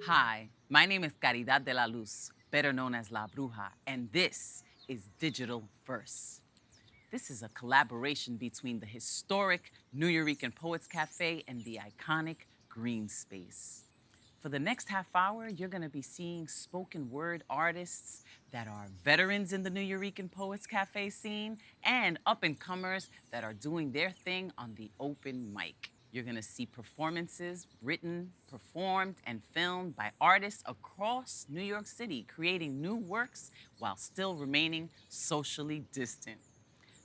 Hi, my name is Caridad de la Luz, better known as La Bruja, and this is Digital Verse. This is a collaboration between the historic Nuyorican Poets Cafe and the iconic Greene Space. For the next half hour, you're going to be seeing spoken word artists that are veterans in the Nuyorican Poets Cafe scene and up-and-comers that are doing their thing on the open mic. You're going to see performances written, performed, and filmed by artists across New York City, creating new works while still remaining socially distant.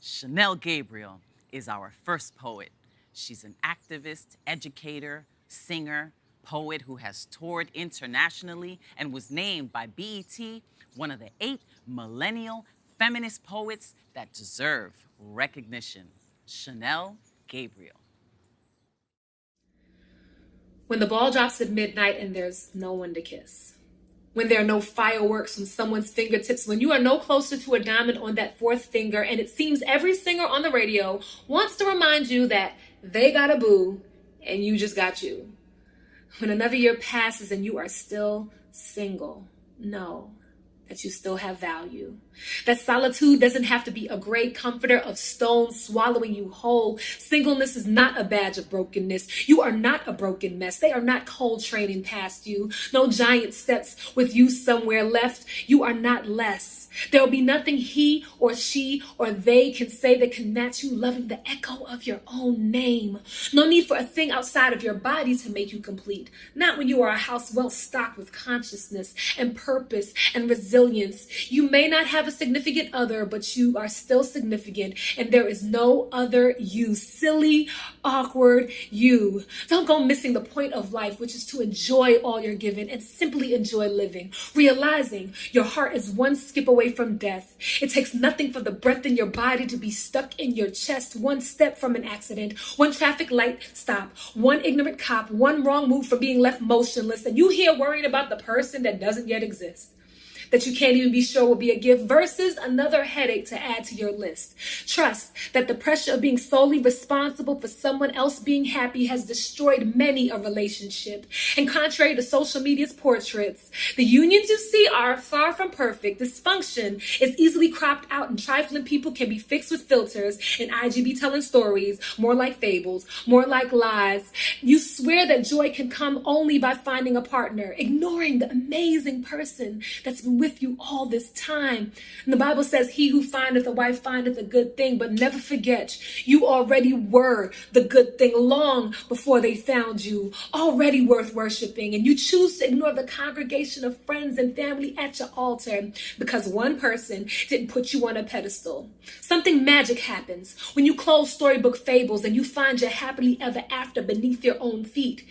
Shanelle Gabriel is our first poet. She's an activist, educator, singer, poet who has toured internationally and was named by BET one of the 8 millennial feminist poets that deserve recognition. Shanelle Gabriel. When the ball drops at midnight and there's no one to kiss. When there are no fireworks from someone's fingertips. When you are no closer to a diamond on that 4th finger. And it seems every singer on the radio wants to remind you that they got a boo and you just got you. When another year passes and you are still single. Know that you still have value. That solitude doesn't have to be a gray comforter of stone swallowing you whole. Singleness is not a badge of brokenness. You are not a broken mess. They are not cold training past you. No giant steps with you somewhere left. You are not less. There will be nothing he or she or they can say that can match you loving the echo of your own name. No need for a thing outside of your body to make you complete. Not when you are a house well stocked with consciousness and purpose and resilience. You may not have a significant other, but you are still significant, and there is no other you. Silly, awkward you. Don't go missing the point of life, which is to enjoy all you're given and simply enjoy living. Realizing your heart is one skip away from death. It takes nothing for the breath in your body to be stuck in your chest. One step from an accident, one traffic light stop, one ignorant cop, one wrong move from being left motionless, and you here worried about the person that doesn't yet exist, that you can't even be sure will be a gift, versus another headache to add to your list. Trust that the pressure of being solely responsible for someone else being happy has destroyed many a relationship. And contrary to social media's portraits, the unions you see are far from perfect. Dysfunction is easily cropped out, and trifling people can be fixed with filters and IGB telling stories, more like fables, more like lies. You swear that joy can come only by finding a partner, ignoring the amazing person that's been with you all this time. And the Bible says, he who findeth a wife findeth a good thing, but never forget, you already were the good thing long before they found you, already worth worshiping. And you choose to ignore the congregation of friends and family at your altar because one person didn't put you on a pedestal. Something magic happens when you close storybook fables and you find your happily ever after beneath your own feet.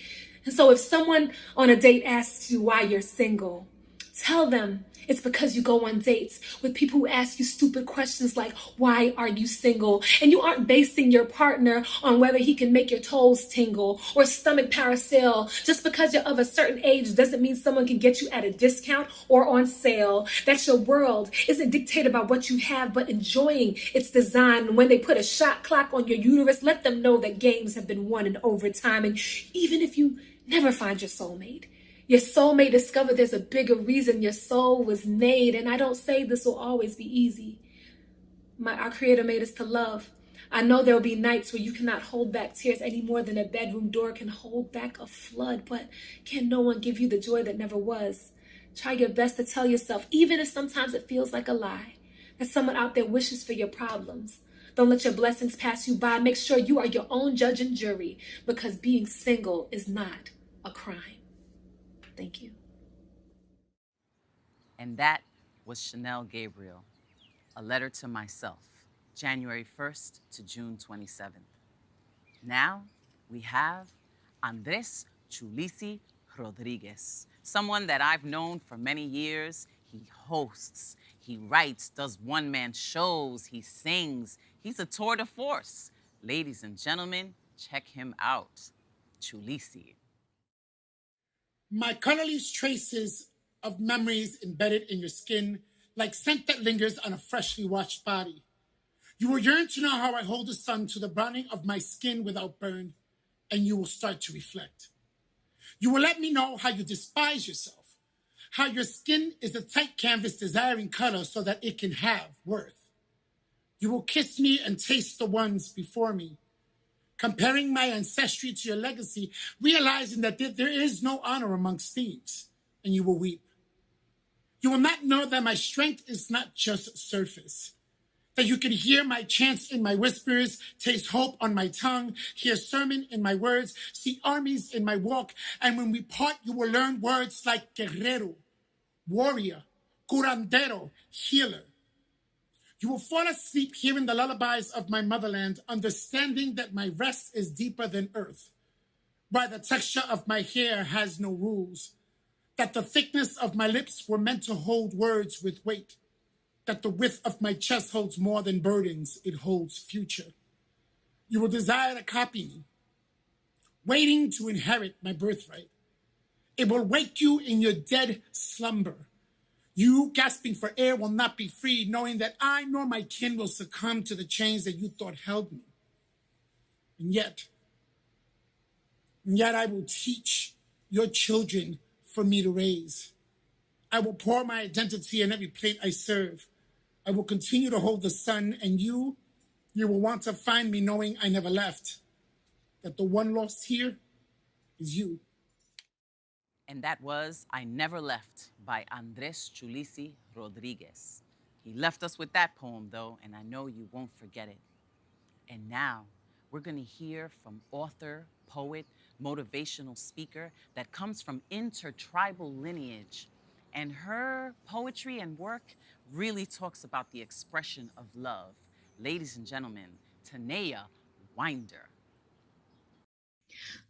And so if someone on a date asks you why you're single, tell them it's because you go on dates with people who ask you stupid questions like, why are you single? And you aren't basing your partner on whether he can make your toes tingle or stomach parasail. Just because you're of a certain age doesn't mean someone can get you at a discount or on sale. That your world isn't dictated by what you have, but enjoying its design. And when they put a shot clock on your uterus, let them know that games have been won in overtime. And even if you never find your soulmate may discover there's a bigger reason your soul was made. And I don't say this will always be easy. Our Creator made us to love. I know there will be nights where you cannot hold back tears any more than a bedroom door can hold back a flood. But can no one give you the joy that never was? Try your best to tell yourself, even if sometimes it feels like a lie, that someone out there wishes for your problems. Don't let your blessings pass you by. Make sure you are your own judge and jury, because being single is not a crime. Thank you. And that was Shanelle Gabriel, A Letter to Myself, January 1st to June 27th. Now we have Andres Chulisi Rodriguez, someone that I've known for many years. He hosts, he writes, does one-man shows, he sings. He's a tour de force. Ladies and gentlemen, check him out. Chulisi. My color leaves traces of memories embedded in your skin, like scent that lingers on a freshly washed body. You will yearn to know how I hold the sun to the browning of my skin without burn, and you will start to reflect. You will let me know how you despise yourself, how your skin is a tight canvas desiring color so that it can have worth. You will kiss me and taste the ones before me, comparing my ancestry to your legacy, realizing that there is no honor amongst thieves, and you will weep. You will not know that my strength is not just surface, that you can hear my chants in my whispers, taste hope on my tongue, hear sermon in my words, see armies in my walk, and when we part, you will learn words like guerrero, warrior, curandero, healer. You will fall asleep hearing the lullabies of my motherland, understanding that my rest is deeper than earth, why the texture of my hair has no rules, that the thickness of my lips were meant to hold words with weight, that the width of my chest holds more than burdens, it holds future. You will desire to copy me, waiting to inherit my birthright. It will wake you in your dead slumber. You, gasping for air, will not be free, knowing that I nor my kin will succumb to the chains that you thought held me. And yet I will teach your children for me to raise. I will pour my identity in every plate I serve. I will continue to hold the sun, and you will want to find me knowing I never left, that the one lost here is you. And that was I Never Left by Andres Chulisi Rodriguez. He left us with that poem, though, and I know you won't forget it. And now we're going to hear from author, poet, motivational speaker that comes from intertribal lineage. And her poetry and work really talks about the expression of love. Ladies and gentlemen, Tanaya Winder.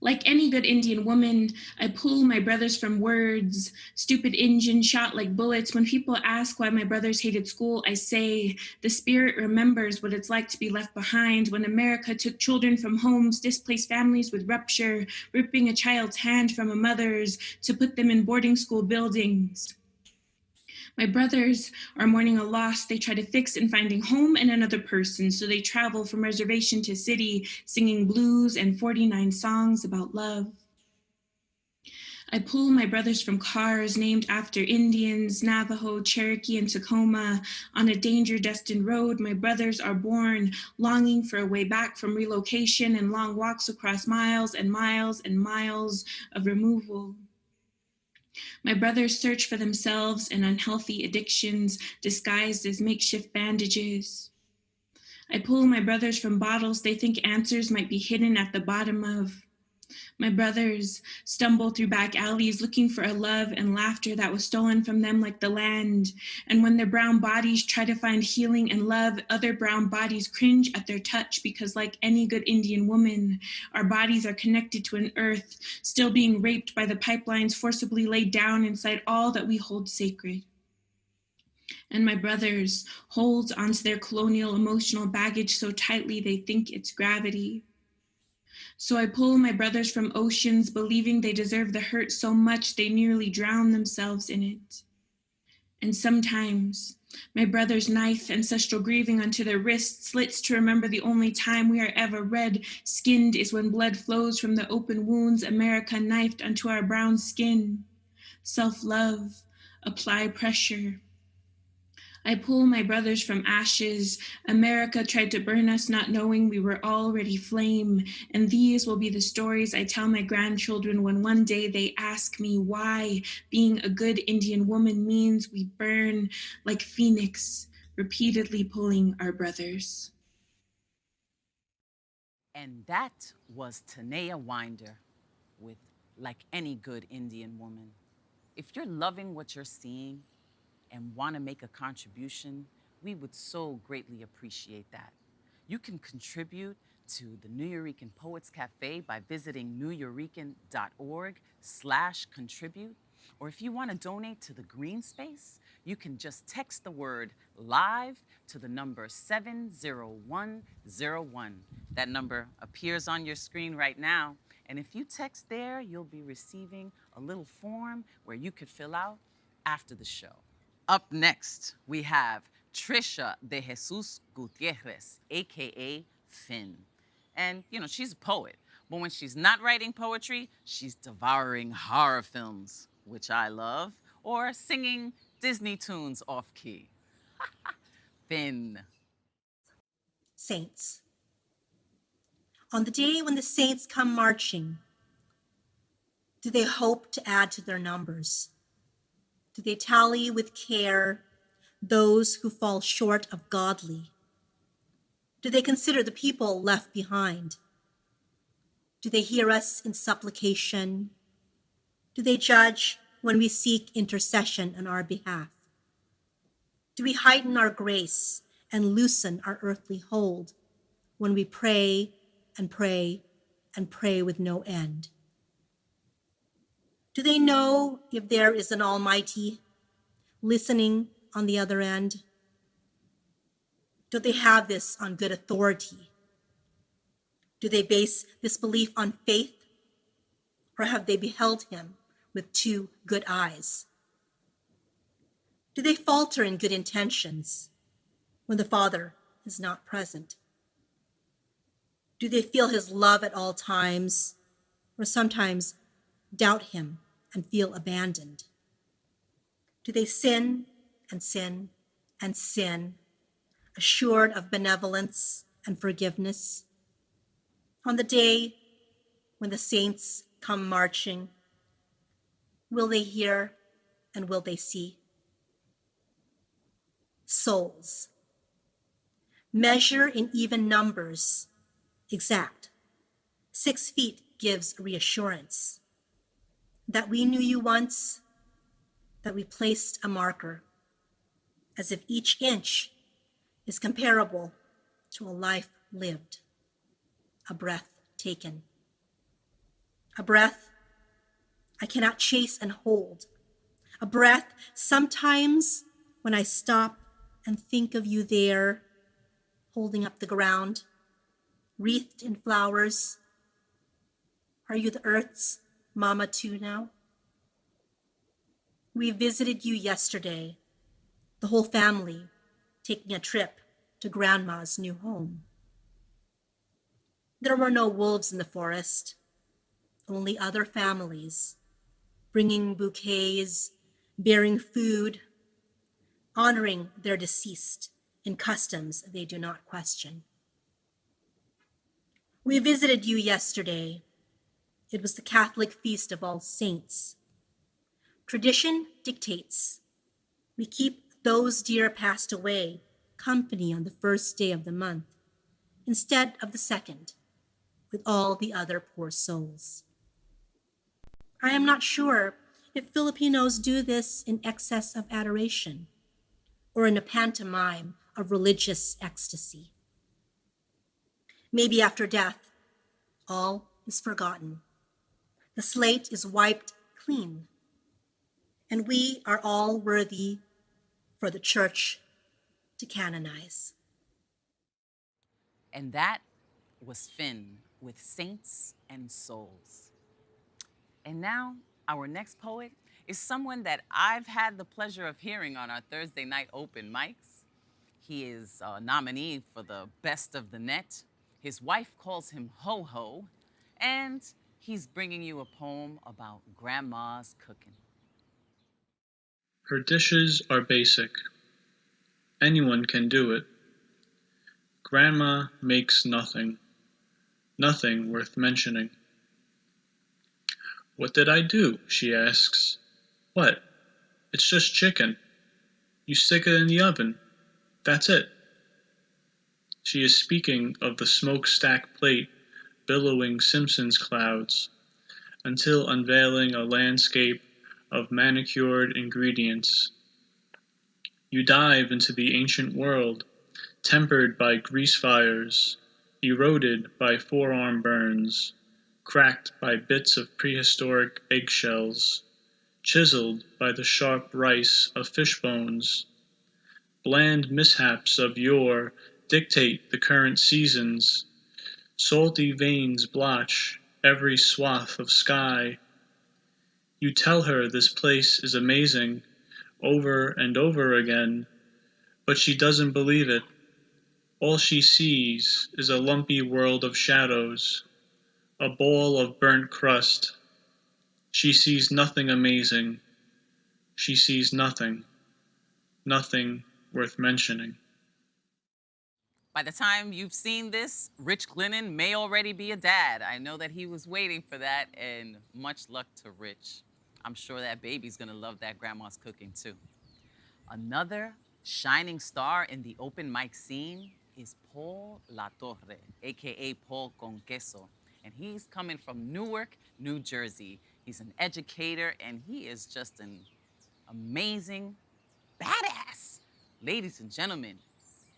Like any good Indian woman, I pull my brothers from words. Stupid engine shot like bullets. When people ask why my brothers hated school, I say, the spirit remembers what it's like to be left behind when America took children from homes, displaced families with rupture, ripping a child's hand from a mother's to put them in boarding school buildings. My brothers are mourning a loss they try to fix in finding home and another person, so they travel from reservation to city, singing blues and 49 songs about love. I pull my brothers from cars named after Indians, Navajo, Cherokee, and Tacoma. On a danger-destined road, my brothers are born, longing for a way back from relocation and long walks across miles and miles and miles of removal. My brothers search for themselves in unhealthy addictions disguised as makeshift bandages. I pull my brothers from bottles they think answers might be hidden at the bottom of. My brothers stumble through back alleys looking for a love and laughter that was stolen from them like the land. And when their brown bodies try to find healing and love, other brown bodies cringe at their touch because like any good Indian woman, our bodies are connected to an earth still being raped by the pipelines forcibly laid down inside all that we hold sacred. And my brothers hold onto their colonial emotional baggage so tightly they think it's gravity. So I pull my brothers from oceans, believing they deserve the hurt so much they nearly drown themselves in it. And sometimes my brothers knife ancestral grieving onto their wrists, slits to remember the only time we are ever red-skinned is when blood flows from the open wounds America knifed onto our brown skin. Self-love, apply pressure. I pull my brothers from ashes. America tried to burn us not knowing we were already flame. And these will be the stories I tell my grandchildren when one day they ask me why being a good Indian woman means we burn like phoenix, repeatedly pulling our brothers. And that was Tanaya Winder with Like Any Good Indian Woman. If you're loving what you're seeing, and want to make a contribution, we would so greatly appreciate that. You can contribute to the Nuyorican Poets Cafe by visiting nuyorican.org/contribute. Or if you want to donate to the Greene Space, you can just text the word live to the number 70101. That number appears on your screen right now. And if you text there, you'll be receiving a little form where you could fill out after the show. Up next, we have Tricia DeJesus-Gutierrez, a.k.a. Phynne. And, she's a poet, But when she's not writing poetry, she's devouring horror films, which I love, or singing Disney tunes off key. Phynne. Saints. On the day when the saints come marching, do they hope to add to their numbers? Do they tally with care those who fall short of godly? Do they consider the people left behind? Do they hear us in supplication? Do they judge when we seek intercession on our behalf? Do we heighten our grace and loosen our earthly hold when we pray and pray and pray with no end? Do they know if there is an Almighty listening on the other end? Do they have this on good authority? Do they base this belief on faith, or have they beheld him with two good eyes? Do they falter in good intentions when the Father is not present? Do they feel his love at all times, or sometimes doubt him and feel abandoned? Do they sin and sin and sin, assured of benevolence and forgiveness? On the day when the saints come marching, will they hear and will they see? Souls. Measure in even numbers, exact. 6 feet gives reassurance that we knew you once, that we placed a marker, as if each inch is comparable to a life lived, a breath taken. A breath I cannot chase and hold. A breath sometimes when I stop and think of you there, holding up the ground, wreathed in flowers. Are you the earth's mama too now? We visited you yesterday, the whole family taking a trip to Grandma's new home. There were no wolves in the forest, only other families, bringing bouquets, bearing food, honoring their deceased in customs they do not question. We visited you yesterday. It was the Catholic feast of All Saints. Tradition dictates we keep those dear passed away company on the first day of the month instead of the second, with all the other poor souls. I am not sure if Filipinos do this in excess of adoration or in a pantomime of religious ecstasy. Maybe after death, all is forgotten. The slate is wiped clean, and we are all worthy for the church to canonize. And that was Phynne with Saints and Souls. And now, our next poet is someone that I've had the pleasure of hearing on our Thursday night open mics. He is a nominee for the Best of the Net. His wife calls him Ho-Ho, and he's bringing you a poem about grandma's cooking. Her dishes are basic. Anyone can do it. Grandma makes nothing worth mentioning. What did I do? She asks. What? It's just chicken. You stick it in the oven. That's it. She is speaking of the smokestack plate billowing Simpsons clouds until unveiling a landscape of manicured ingredients. You dive into the ancient world, tempered by grease fires, eroded by forearm burns, cracked by bits of prehistoric eggshells, chiseled by the sharp rice of fish bones. Bland mishaps of yore dictate the current seasons. Salty veins blotch every swath of sky. You tell her this place is amazing over and over again, but she doesn't believe it. All she sees is a lumpy world of shadows, a ball of burnt crust. She sees nothing amazing. She sees nothing. Nothing worth mentioning. By the time you've seen this, Rich Glinnen may already be a dad. I know that he was waiting for that, and much luck to Rich. I'm sure that baby's gonna love that grandma's cooking too. Another shining star in the open mic scene is Paul La Torre, a.k.a. Paul Con Queso. And he's coming from Newark, New Jersey. He's an educator, and he is just an amazing badass. Ladies and gentlemen,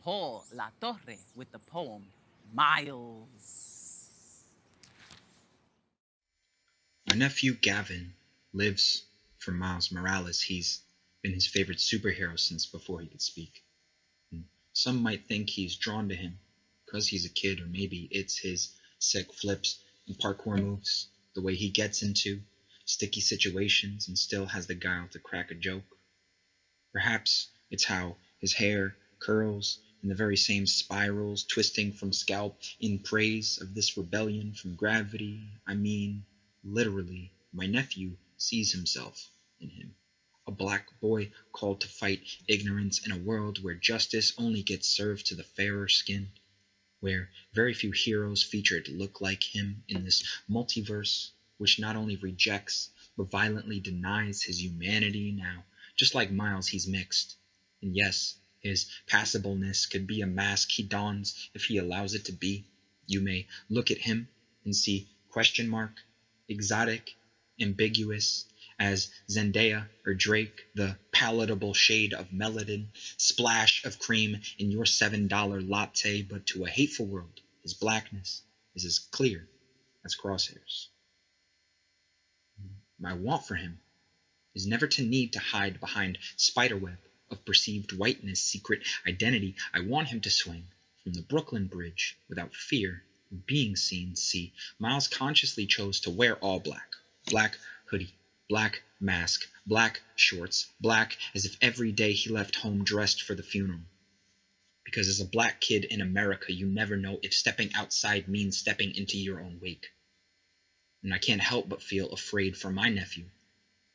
Paul La Torre with the poem, Miles. My nephew Gavin lives for Miles Morales. He's been his favorite superhero since before he could speak. And some might think he's drawn to him because he's a kid, or maybe it's his sick flips and parkour moves, the way he gets into sticky situations and still has the guile to crack a joke. Perhaps it's how his hair curls in the very same spirals, twisting from scalp in praise of this rebellion from gravity. I mean, literally, my nephew sees himself in him. A black boy called to fight ignorance in a world where justice only gets served to the fairer skinned, where very few heroes featured look like him in this multiverse, which not only rejects, but violently denies his humanity now. Just like Miles, he's mixed. And yes, his passableness could be a mask he dons if he allows it to be. You may look at him and see question mark, exotic, ambiguous, as Zendaya or Drake, the palatable shade of melanin, splash of cream in your $7 latte, but to a hateful world, his blackness is as clear as crosshairs. My want for him is never to need to hide behind spiderweb of perceived whiteness, secret identity. I want him to swing from the Brooklyn Bridge without fear of being seen. See, Miles consciously chose to wear all black. Black hoodie, black mask, black shorts, black as if every day he left home dressed for the funeral. Because as a black kid in America, you never know if stepping outside means stepping into your own wake. And I can't help but feel afraid for my nephew,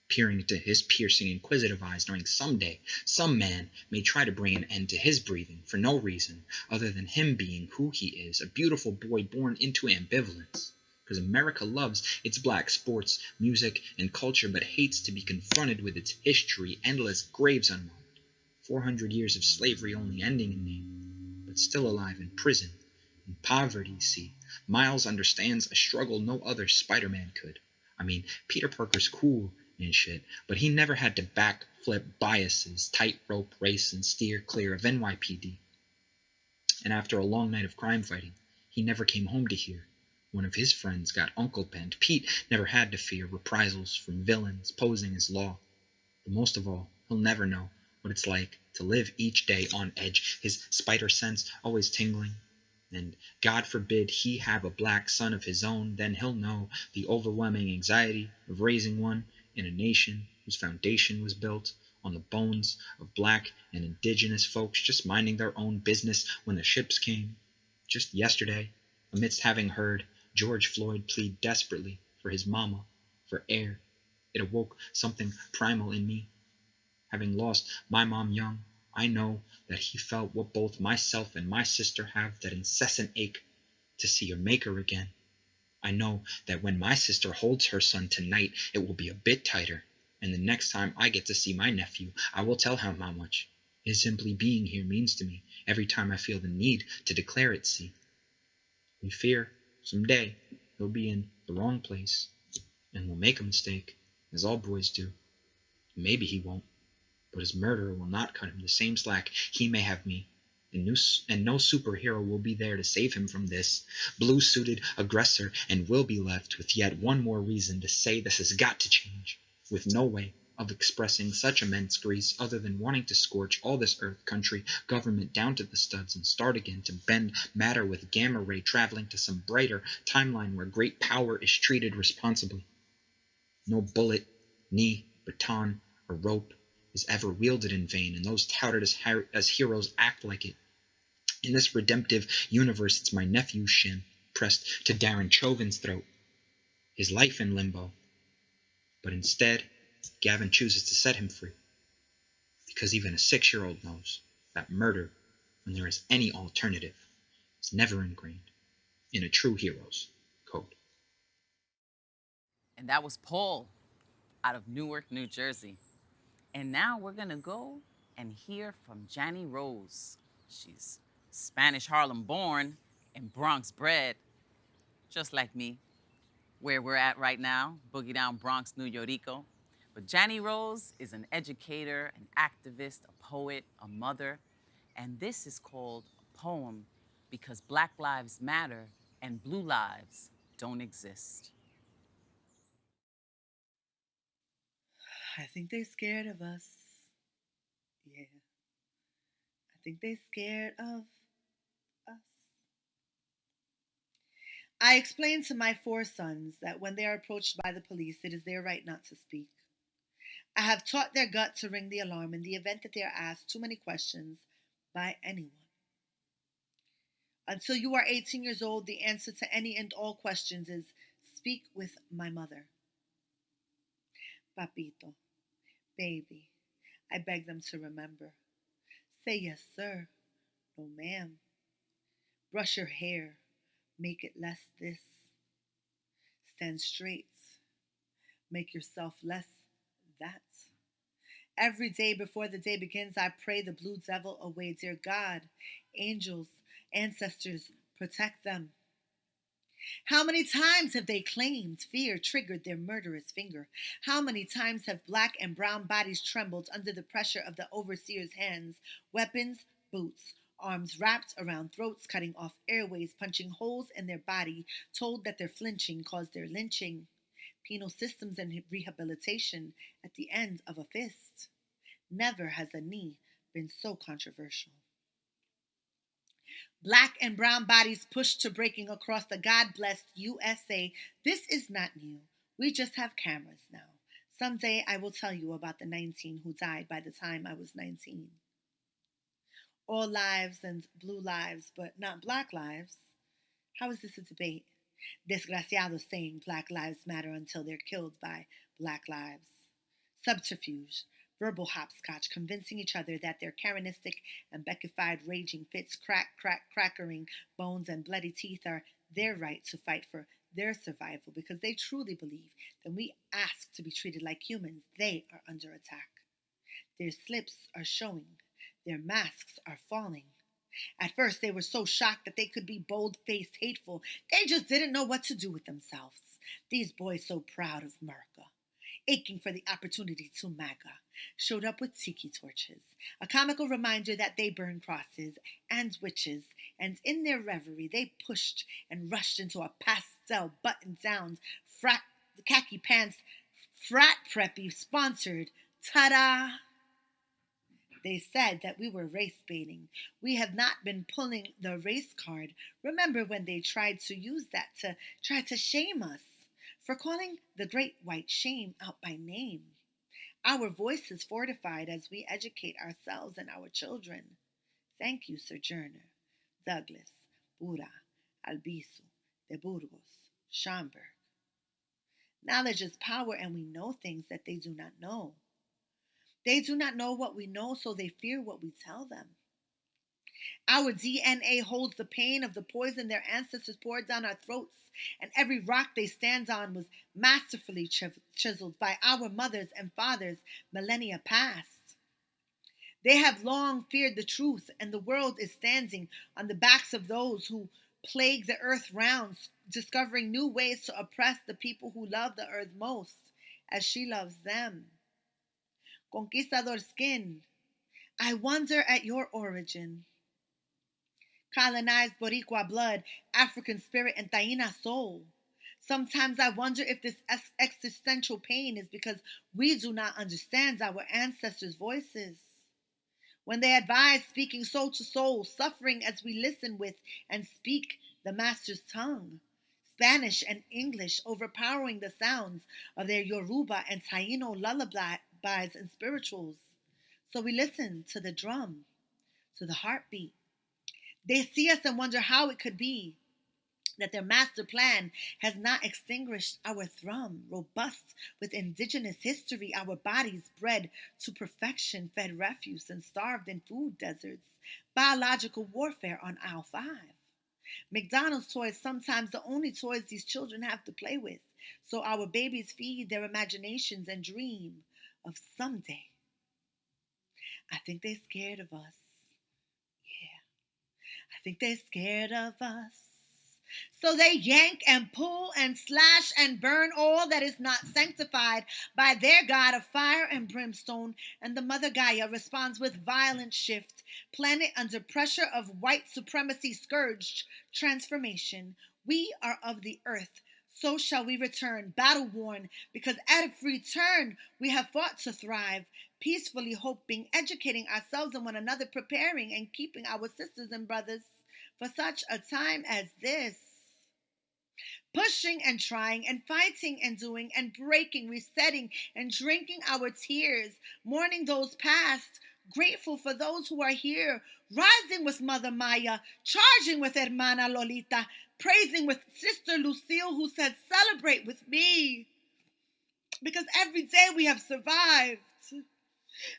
peering into his piercing, inquisitive eyes, knowing someday some man may try to bring an end to his breathing for no reason other than him being who he is, a beautiful boy born into ambivalence. Because America loves its black sports, music, and culture, but hates to be confronted with its history, endless graves unmarked, 400 years of slavery only ending in name, but still alive in prison, in poverty. See, Miles understands a struggle no other Spider-Man could. I mean, Peter Parker's cool and shit, but he never had to backflip biases, tightrope race, and steer clear of NYPD. And after a long night of crime fighting, he never came home to hear one of his friends got Uncle Penned. Pete never had to fear reprisals from villains posing as law. But most of all, he'll never know what it's like to live each day on edge, his spider sense always tingling. And God forbid he have a black son of his own, then he'll know the overwhelming anxiety of raising one in a nation whose foundation was built on the bones of black and indigenous folks just minding their own business when the ships came. Just yesterday, amidst having heard George Floyd plead desperately for his mama, for air, it awoke something primal in me. Having lost my mom young, I know that he felt what both myself and my sister have, that incessant ache to see her maker again. I know that when my sister holds her son tonight, it will be a bit tighter, and the next time I get to see my nephew, I will tell him how much his simply being here means to me every time I feel the need to declare it. See, we fear someday he'll be in the wrong place and will make a mistake, as all boys do. Maybe he won't, but his murderer will not cut him the same slack he may have me, and no superhero will be there to save him from this blue-suited aggressor, and will be left with yet one more reason to say this has got to change, with no way of expressing such immense grief other than wanting to scorch all this earth, country, government down to the studs and start again to bend matter with gamma ray, traveling to some brighter timeline where great power is treated responsibly. No bullet, knee, baton, or rope is ever wielded in vain, and those touted as heroes act like it. In this redemptive universe, it's my nephew's shin pressed to Darren Chauvin's throat, his life in limbo. But instead, Gavin chooses to set him free. Because even a 6-year-old knows that murder, when there is any alternative, is never ingrained in a true hero's code. And that was Paul out of Newark, New Jersey. And now we're gonna go and hear from Jani Rose. She's Spanish Harlem born and Bronx bred, just like me, where we're at right now, Boogie Down Bronx, New York. But Jani Rose is an educator, an activist, a poet, a mother, and this is called a poem because Black lives matter and blue lives don't exist. I think they're scared of us. Yeah. I think they're scared of us. I explained to my 4 sons that when they are approached by the police, it is their right not to speak. I have taught their gut to ring the alarm in the event that they are asked too many questions by anyone. Until you are 18 years old, the answer to any and all questions is speak with my mother. Papito, baby, I beg them to remember. Say yes, sir. No, ma'am. Brush your hair. Make it less this. Stand straight. Make yourself less that. Every day before the day begins, I pray the blue devil away. Dear God, angels, ancestors, protect them. How many times have they claimed fear triggered their murderous finger? How many times have black and brown bodies trembled under the pressure of the overseer's hands? Weapons, boots, arms wrapped around throats, cutting off airways, punching holes in their body, told that their flinching caused their lynching. Penal systems and rehabilitation at the end of a fist. Never has a knee been so controversial. Black and brown bodies pushed to breaking across the God-blessed USA. This is not new. We just have cameras now. Someday I will tell you about the 19 who died by the time I was 19. All lives and blue lives, but not black lives. How is this a debate? Desgraciados saying Black lives matter until they're killed by Black lives. Subterfuge, verbal hopscotch, convincing each other that their Karenistic and Beckified raging fits, crackering bones and bloody teeth are their right to fight for their survival because they truly believe that we ask to be treated like humans, they are under attack. Their slips are showing. Their masks are falling. At first, they were so shocked that they could be bold-faced, hateful. They just didn't know what to do with themselves. These boys so proud of America, aching for the opportunity to MAGA, showed up with tiki torches, a comical reminder that they burn crosses and witches, and in their reverie, they pushed and rushed into a pastel button-down khaki pants frat preppy sponsored. Ta-da! They said that we were race baiting. We have not been pulling the race card. Remember when they tried to use that to try to shame us for calling the great white shame out by name. Our voices fortified as we educate ourselves and our children. Thank you, Sojourner, Douglas, Bura, Albizu, De Burgos, Schomburg. Knowledge is power, and we know things that they do not know. They do not know what we know, so they fear what we tell them. Our DNA holds the pain of the poison their ancestors poured down our throats, and every rock they stand on was masterfully chiseled by our mothers and fathers millennia past. They have long feared the truth, and the world is standing on the backs of those who plague the earth round, discovering new ways to oppress the people who love the earth most, as she loves them. Conquistador skin, I wonder at your origin. Colonized Boricua blood, African spirit, and Taína soul. Sometimes I wonder if this existential pain is because we do not understand our ancestors' voices. When they advise speaking soul to soul, suffering as we listen with and speak the master's tongue. Spanish and English overpowering the sounds of their Yoruba and Taíno lullabies and spirituals. So we listen to the drum, to the heartbeat. They see us and wonder how it could be. that their master plan has not extinguished our thrum, robust with indigenous history, our bodies bred to perfection, fed refuse and starved in food deserts, biological warfare on aisle 5. McDonald's toys, sometimes the only toys these children have to play with, so our babies feed their imaginations and dream of someday. I think they're scared of us. Yeah, I think they're scared of us. So they yank and pull and slash and burn all that is not sanctified by their God of fire and brimstone, and the Mother Gaia responds with violent shift, planet under pressure of white supremacy scourged transformation. We are of the earth, so shall we return, battle-worn, because at every turn we have fought to thrive, peacefully hoping, educating ourselves and one another, preparing and keeping our sisters and brothers for such a time as this. Pushing and trying and fighting and doing and breaking, resetting and drinking our tears, mourning those past, grateful for those who are here, rising with Mother Maya, charging with Hermana Lolita, praising with Sister Lucille who said, celebrate with me. Because every day we have survived.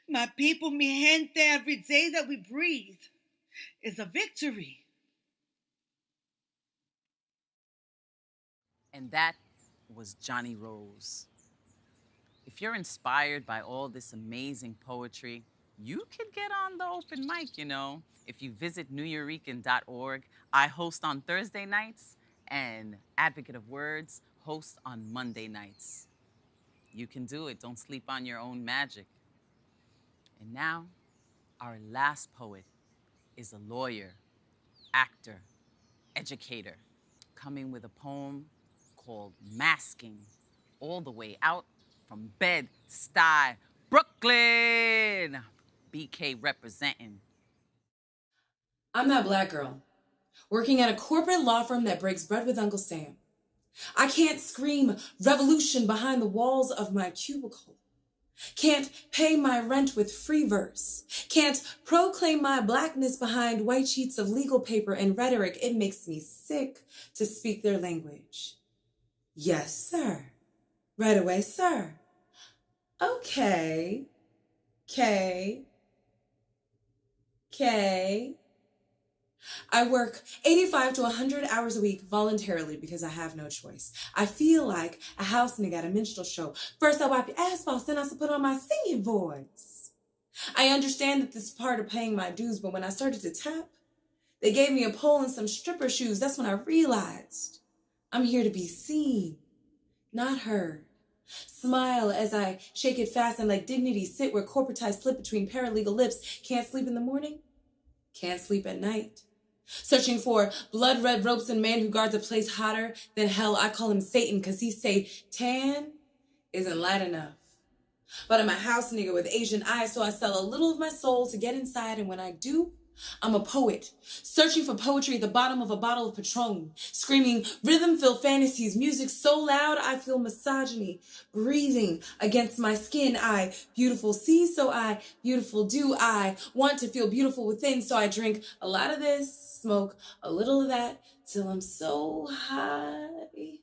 My people, mi gente, every day that we breathe is a victory. And that was Jani Rose. If you're inspired by all this amazing poetry, you could get on the open mic, you know. If you visit Nuyorican.org, I host on Thursday nights, and Advocate of Words hosts on Monday nights. You can do it. Don't sleep on your own magic. And now, our last poet is a lawyer, actor, educator, coming with a poem called Masking, all the way out from Bed-Stuy, Brooklyn. BK representing. I'm that black girl, working at a corporate law firm that breaks bread with Uncle Sam. I can't scream revolution behind the walls of my cubicle. Can't pay my rent with free verse. Can't proclaim my blackness behind white sheets of legal paper and rhetoric. It makes me sick to speak their language. Yes, sir. Right away, sir. Okay. K. I work 85 to 100 hours a week voluntarily because I have no choice. I feel like a house nigga at a minstrel show. First I wipe your ass off, then I put on my singing voice. I understand that this is part of paying my dues, but when I started to tap, they gave me a pole and some stripper shoes. That's when I realized I'm here to be seen, not heard. Smile as I shake it fast and like dignity sit where corporate ties slip between paralegal lips. Can't sleep in the morning, can't sleep at night. Searching for blood red ropes and man who guards a place hotter than hell. I call him Satan because he say tan isn't light enough. But I'm a house nigga with Asian eyes, so I sell a little of my soul to get inside, and when I do, I'm a poet, searching for poetry at the bottom of a bottle of Patron, screaming rhythm-filled fantasies, music so loud I feel misogyny breathing against my skin. I beautiful see, so I beautiful do. I want to feel beautiful within, so I drink a lot of this, smoke a little of that, till I'm so high.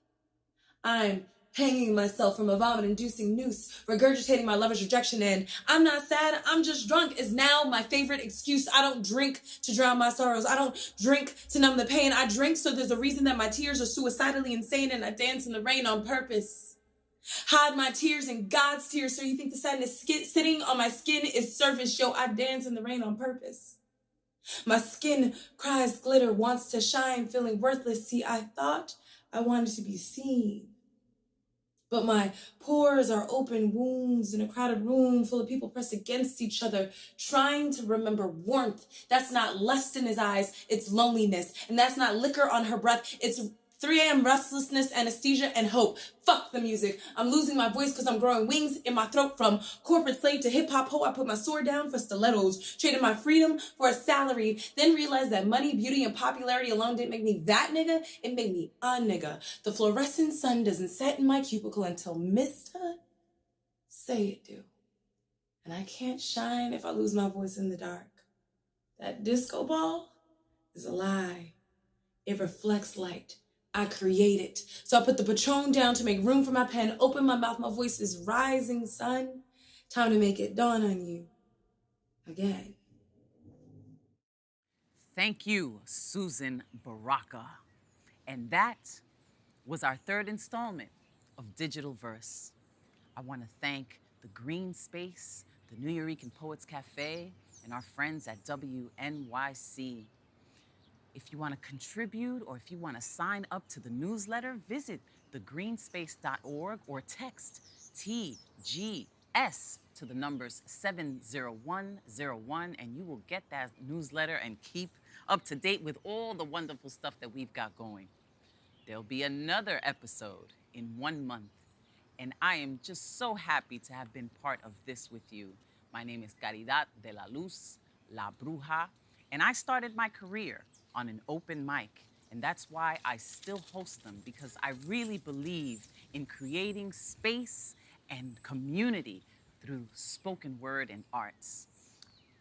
I'm hanging myself from a vomit-inducing noose, regurgitating my lover's rejection, and I'm not sad, I'm just drunk is now my favorite excuse. I don't drink to drown my sorrows. I don't drink to numb the pain. I drink so there's a reason that my tears are suicidally insane, and I dance in the rain on purpose. Hide my tears in God's tears, so you think the sadness sitting on my skin is surface. Yo, I dance in the rain on purpose. My skin cries glitter, wants to shine, feeling worthless. See, I thought I wanted to be seen. But my pores are open wounds in a crowded room full of people pressed against each other, trying to remember warmth. That's not lust in his eyes, it's loneliness. And that's not liquor on her breath, it's 3 a.m. restlessness, anesthesia, and hope. Fuck the music. I'm losing my voice because I'm growing wings in my throat. From corporate slave to hip-hop hoe, I put my sword down for stilettos, traded my freedom for a salary, then realized that money, beauty, and popularity alone didn't make me that nigga. It made me a nigga. The fluorescent sun doesn't set in my cubicle until Mr. Say it do. And I can't shine if I lose my voice in the dark. That disco ball is a lie. It reflects light. I create it. So I put the Patron down to make room for my pen, open my mouth, my voice is rising, sun. Time to make it dawn on you again. Thank you, Suzen Baraka. And that was our third installment of Digital Verse. I want to thank the Greene Space, the Nuyorican Poets Cafe, and our friends at WNYC. If you want to contribute or if you want to sign up to the newsletter, visit thegreenspace.org or text TGS to the numbers 70101 and you will get that newsletter and keep up to date with all the wonderful stuff that we've got going. There'll be another episode in 1 month, and I am just so happy to have been part of this with you. My name is Caridad de la Luz, La Bruja, and I started my career on an open mic, and that's why I still host them, because I really believe in creating space and community through spoken word and arts.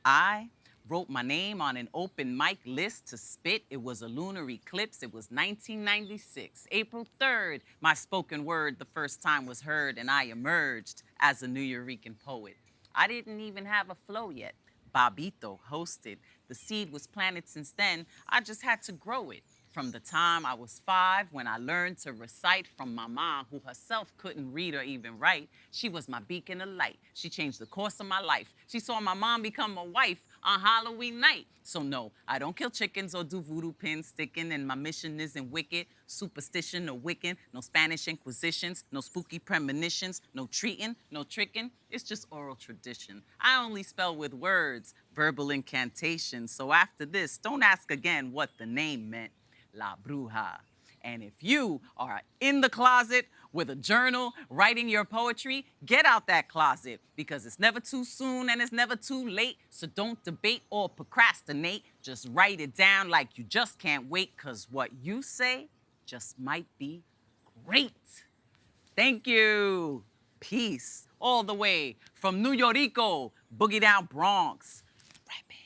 I wrote my name on an open mic list to spit. It was a lunar eclipse. It was 1996. April 3rd, my spoken word the first time was heard, and I emerged as a Nuyorican poet. I didn't even have a flow yet. Babito hosted. The seed was planted since then. I just had to grow it. From the time I was 5, when I learned to recite from my mom, who herself couldn't read or even write. She was my beacon of light. She changed the course of my life. She saw my mom become a wife on Halloween night. So no, I don't kill chickens or do voodoo pin sticking, and my mission isn't wicked, superstition or Wiccan, no Spanish inquisitions, no spooky premonitions, no treating, no tricking. It's just oral tradition. I only spell with words, verbal incantations. So after this, don't ask again what the name meant. La Bruja. And if you are in the closet with a journal writing your poetry, get out that closet, because it's never too soon and it's never too late. So don't debate or procrastinate. Just write it down like you just can't wait, because what you say just might be great. Thank you. Peace all the way from New York, Boogie Down Bronx. Right back.